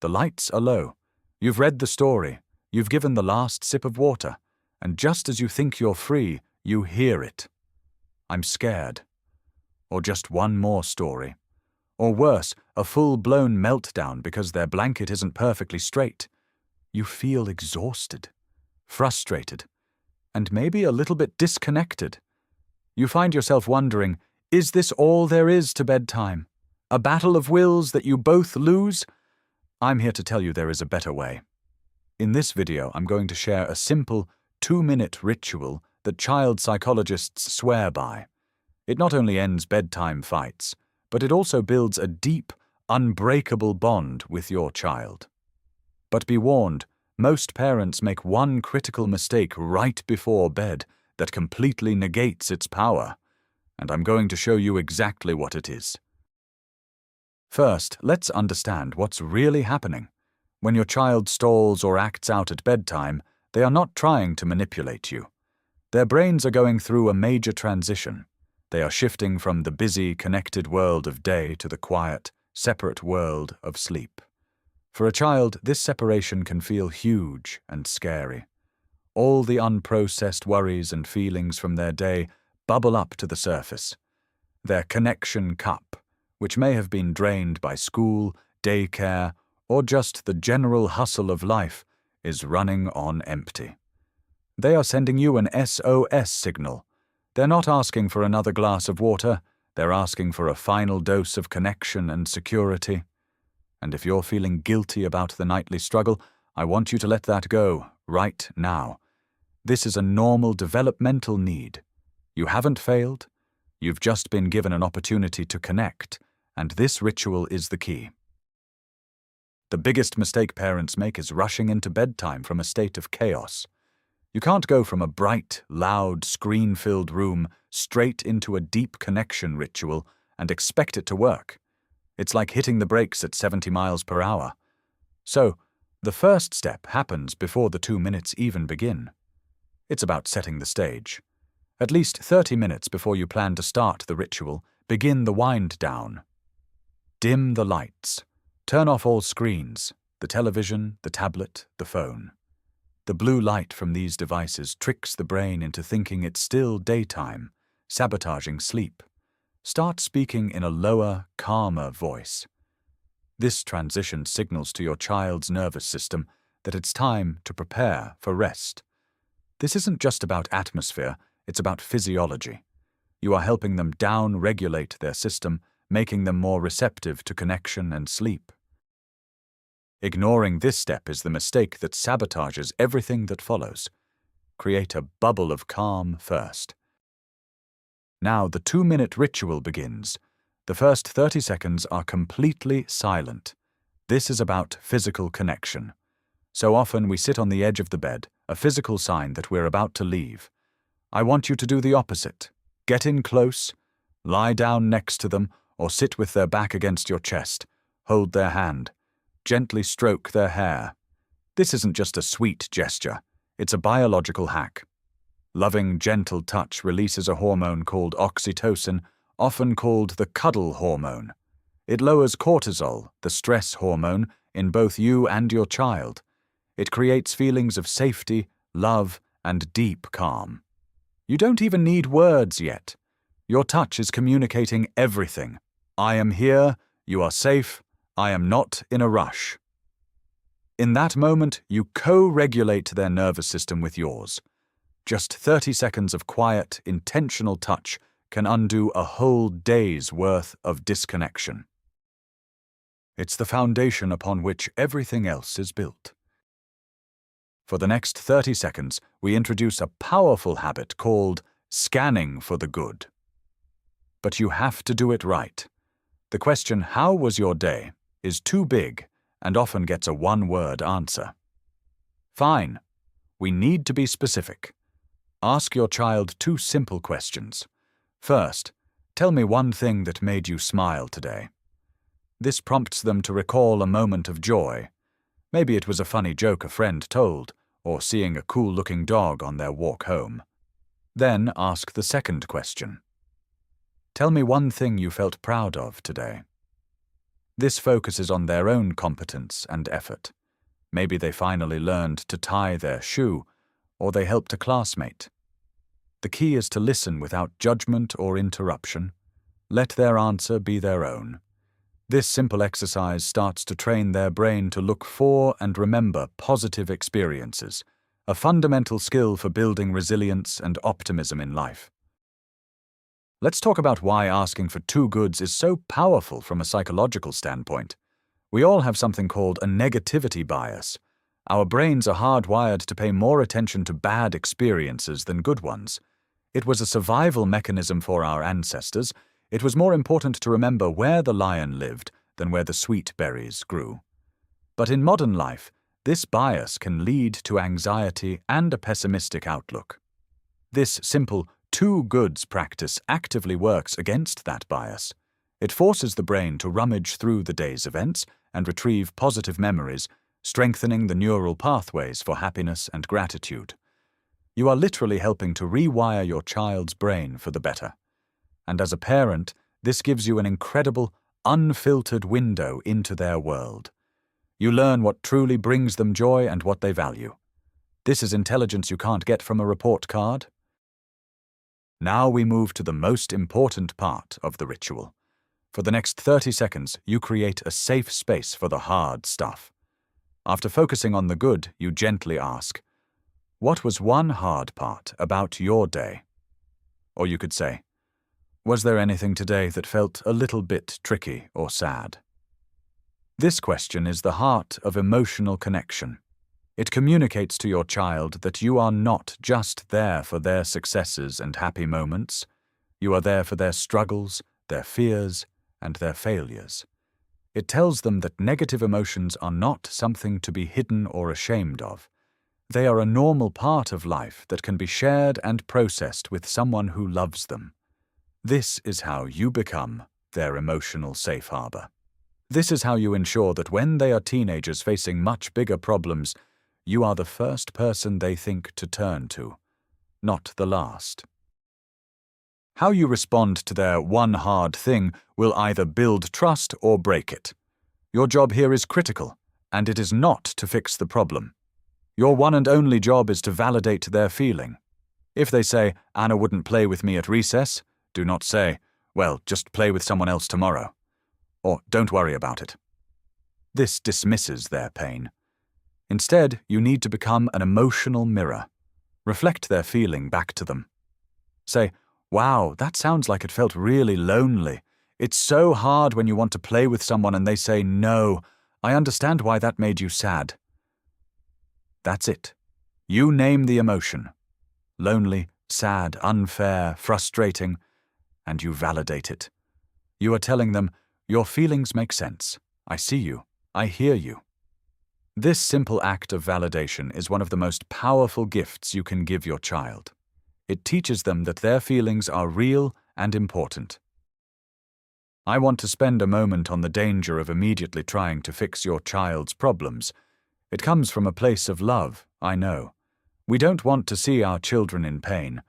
The lights are low. You've read the story. You've given the last sip of water. And just as you think you're free, you hear it. I'm scared. Or just one more story. Or worse, a full-blown meltdown because their blanket isn't perfectly straight. You feel exhausted, frustrated, and maybe a little bit disconnected. You find yourself wondering, is this all there is to bedtime? A battle of wills that you both lose? I'm here to tell you there is a better way. In this video, I'm going to share a simple 2-minute ritual that child psychologists swear by. It not only ends bedtime fights, but it also builds a deep, unbreakable bond with your child. But be warned, most parents make one critical mistake right before bed that completely negates its power, and I'm going to show you exactly what it is. First, let's understand what's really happening. When your child stalls or acts out at bedtime, they are not trying to manipulate you. Their brains are going through a major transition. They are shifting from the busy, connected world of day to the quiet, separate world of sleep. For a child, this separation can feel huge and scary. All the unprocessed worries and feelings from their day bubble up to the surface. Their connection cup, which may have been drained by school, daycare, or just the general hustle of life, is running on empty. They are sending you an SOS signal. They're not asking for another glass of water, they're asking for a final dose of connection and security. And if you're feeling guilty about the nightly struggle, I want you to let that go, right now. This is a normal developmental need. You haven't failed, you've just been given an opportunity to connect, and this ritual is the key. The biggest mistake parents make is rushing into bedtime from a state of chaos. You can't go from a bright, loud, screen-filled room straight into a deep connection ritual and expect it to work. It's like hitting the brakes at 70 miles per hour. So, the first step happens before the 2 minutes even begin. It's about setting the stage. At least 30 minutes before you plan to start the ritual, begin the wind down. Dim the lights. Turn off all screens, the television, the tablet, the phone. The blue light from these devices tricks the brain into thinking it's still daytime, sabotaging sleep. Start speaking in a lower, calmer voice. This transition signals to your child's nervous system that it's time to prepare for rest. This isn't just about atmosphere, it's about physiology. You are helping them down-regulate their system, making them more receptive to connection and sleep. Ignoring this step is the mistake that sabotages everything that follows. Create a bubble of calm first. Now the 2-minute ritual begins. The first 30 seconds are completely silent. This is about physical connection. So often we sit on the edge of the bed, a physical sign that we're about to leave. I want you to do the opposite. Get in close, lie down next to them, or sit with their back against your chest. Hold their hand. Gently stroke their hair. This isn't just a sweet gesture, it's a biological hack. Loving, gentle touch releases a hormone called oxytocin, often called the cuddle hormone. It lowers cortisol, the stress hormone, in both you and your child. It creates feelings of safety, love, and deep calm. You don't even need words yet. Your touch is communicating everything. I am here, you are safe, I am not in a rush. In that moment, you co-regulate their nervous system with yours. Just 30 seconds of quiet, intentional touch can undo a whole day's worth of disconnection. It's the foundation upon which everything else is built. For the next 30 seconds, we introduce a powerful habit called scanning for the good. But you have to do it right. The question, "How was your day?" is too big and often gets a one-word answer. Fine. We need to be specific. Ask your child 2 simple questions. First, tell me one thing that made you smile today. This prompts them to recall a moment of joy. Maybe it was a funny joke a friend told, or seeing a cool-looking dog on their walk home. Then ask the second question. Tell me one thing you felt proud of today. This focuses on their own competence and effort. Maybe they finally learned to tie their shoe, or they helped a classmate. The key is to listen without judgment or interruption. Let their answer be their own. This simple exercise starts to train their brain to look for and remember positive experiences, a fundamental skill for building resilience and optimism in life. Let's talk about why asking for two goods is so powerful from a psychological standpoint. We all have something called a negativity bias. Our brains are hardwired to pay more attention to bad experiences than good ones. It was a survival mechanism for our ancestors. It was more important to remember where the lion lived than where the sweet berries grew. But in modern life, this bias can lead to anxiety and a pessimistic outlook. This simple two goods practice actively works against that bias. It forces the brain to rummage through the day's events and retrieve positive memories, strengthening the neural pathways for happiness and gratitude. You are literally helping to rewire your child's brain for the better. And as a parent, this gives you an incredible, unfiltered window into their world. You learn what truly brings them joy and what they value. This is intelligence you can't get from a report card. Now we move to the most important part of the ritual. For the next 30 seconds, you create a safe space for the hard stuff. After focusing on the good, you gently ask, "What was one hard part about your day?" Or you could say, "Was there anything today that felt a little bit tricky or sad?" This question is the heart of emotional connection. It communicates to your child that you are not just there for their successes and happy moments. You are there for their struggles, their fears, and their failures. It tells them that negative emotions are not something to be hidden or ashamed of. They are a normal part of life that can be shared and processed with someone who loves them. This is how you become their emotional safe harbor. This is how you ensure that when they are teenagers facing much bigger problems, you are the first person they think to turn to, not the last. How you respond to their one hard thing will either build trust or break it. Your job here is critical, and it is not to fix the problem. Your one and only job is to validate their feeling. If they say, "Anna wouldn't play with me at recess," do not say, "Well, just play with someone else tomorrow," or "Don't worry about it." This dismisses their pain. Instead, you need to become an emotional mirror. Reflect their feeling back to them. Say, "Wow, that sounds like it felt really lonely. It's so hard when you want to play with someone and they say no. I understand why that made you sad." That's it. You name the emotion. Lonely, sad, unfair, frustrating, and you validate it. You are telling them, "Your feelings make sense. I see you. I hear you." This simple act of validation is one of the most powerful gifts you can give your child. It teaches them that their feelings are real and important. I want to spend a moment on the danger of immediately trying to fix your child's problems. It comes from a place of love, I know. We don't want to see our children in pain,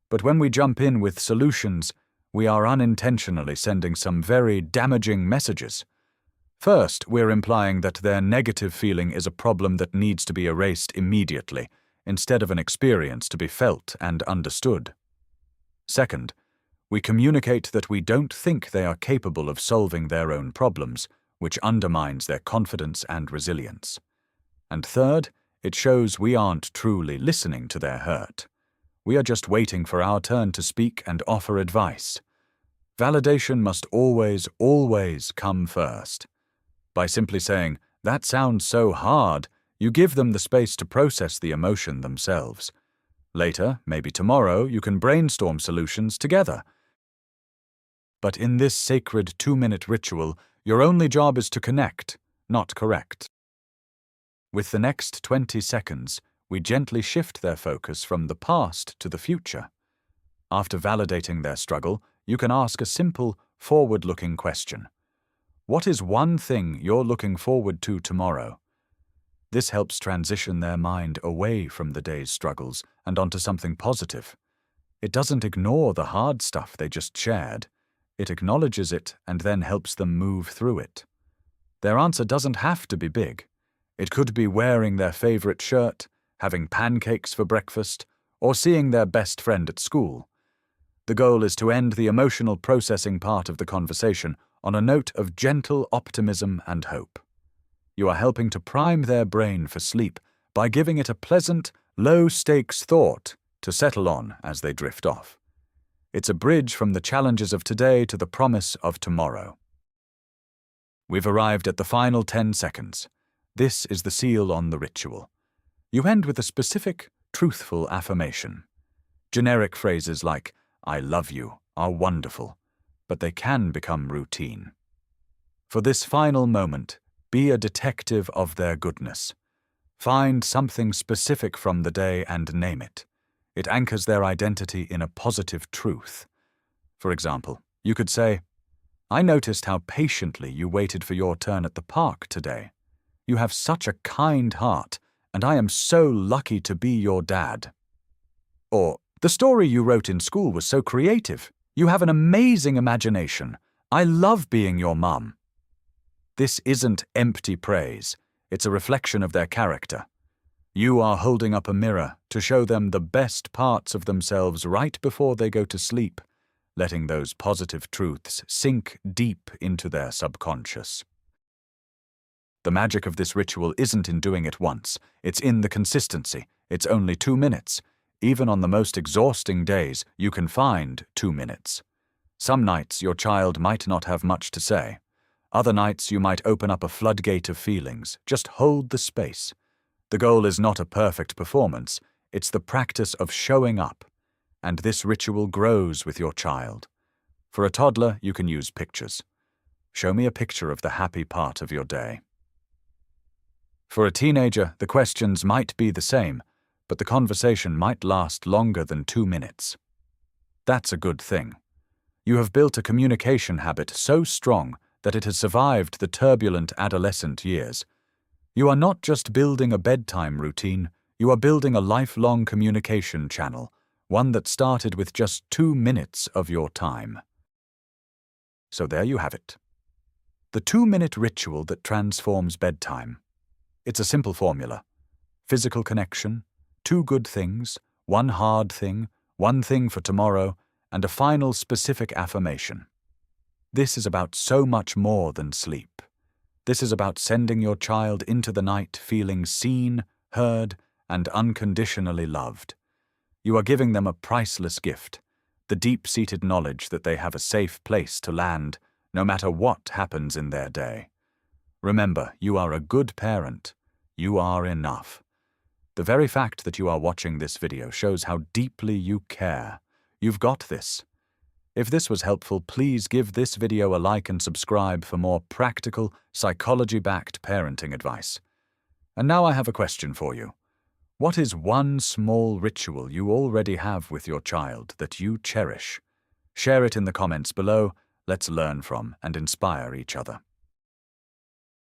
but when we jump in with solutions, we are unintentionally sending some very damaging messages. First, we're implying that their negative feeling is a problem that needs to be erased immediately, instead of an experience to be felt and understood. Second, we communicate that we don't think they are capable of solving their own problems, which undermines their confidence and resilience. And third, it shows we aren't truly listening to their hurt. We are just waiting for our turn to speak and offer advice. Validation must always, always come first. By simply saying, "That sounds so hard," you give them the space to process the emotion themselves. Later, maybe tomorrow, you can brainstorm solutions together. But in this sacred 2-minute ritual, your only job is to connect, not correct. With the next 20 seconds, we gently shift their focus from the past to the future. After validating their struggle, you can ask a simple, forward-looking question. What is one thing you're looking forward to tomorrow? This helps transition their mind away from the day's struggles and onto something positive. It doesn't ignore the hard stuff they just shared. It acknowledges it and then helps them move through it. Their answer doesn't have to be big. It could be wearing their favorite shirt, having pancakes for breakfast, or seeing their best friend at school. The goal is to end the emotional processing part of the conversation on a note of gentle optimism and hope. You are helping to prime their brain for sleep by giving it a pleasant, low-stakes thought to settle on as they drift off. It's a bridge from the challenges of today to the promise of tomorrow. We've arrived at the final 10 seconds. This is the seal on the ritual. You end with a specific, truthful affirmation. Generic phrases like, "I love you," are wonderful, but they can become routine. For this final moment, be a detective of their goodness. Find something specific from the day and name it. It anchors their identity in a positive truth. For example, you could say, "I noticed how patiently you waited for your turn at the park today. You have such a kind heart, and I am so lucky to be your dad." Or, "The story you wrote in school was so creative. You have an amazing imagination. I love being your mum." This isn't empty praise. It's a reflection of their character. You are holding up a mirror to show them the best parts of themselves right before they go to sleep, letting those positive truths sink deep into their subconscious. The magic of this ritual isn't in doing it once. It's in the consistency. It's only 2 minutes. Even on the most exhausting days, you can find 2 minutes. Some nights your child might not have much to say. Other nights you might open up a floodgate of feelings. Just hold the space. The goal is not a perfect performance. It's the practice of showing up. And this ritual grows with your child. For a toddler, you can use pictures. Show me a picture of the happy part of your day. For a teenager, the questions might be the same, but the conversation might last longer than 2 minutes. That's a good thing. You have built a communication habit so strong that it has survived the turbulent adolescent years. You are not just building a bedtime routine, you are building a lifelong communication channel, one that started with just 2 minutes of your time. So there you have it. The 2-minute ritual that transforms bedtime. It's a simple formula. Physical connection, 2 good things, 1 hard thing, 1 thing for tomorrow, and a final specific affirmation. This is about so much more than sleep. This is about sending your child into the night feeling seen, heard, and unconditionally loved. You are giving them a priceless gift, the deep-seated knowledge that they have a safe place to land, no matter what happens in their day. Remember, you are a good parent. You are enough. The very fact that you are watching this video shows how deeply you care. You've got this. If this was helpful, please give this video a like and subscribe for more practical, psychology-backed parenting advice. And now I have a question for you. What is one small ritual you already have with your child that you cherish? Share it in the comments below. Let's learn from and inspire each other.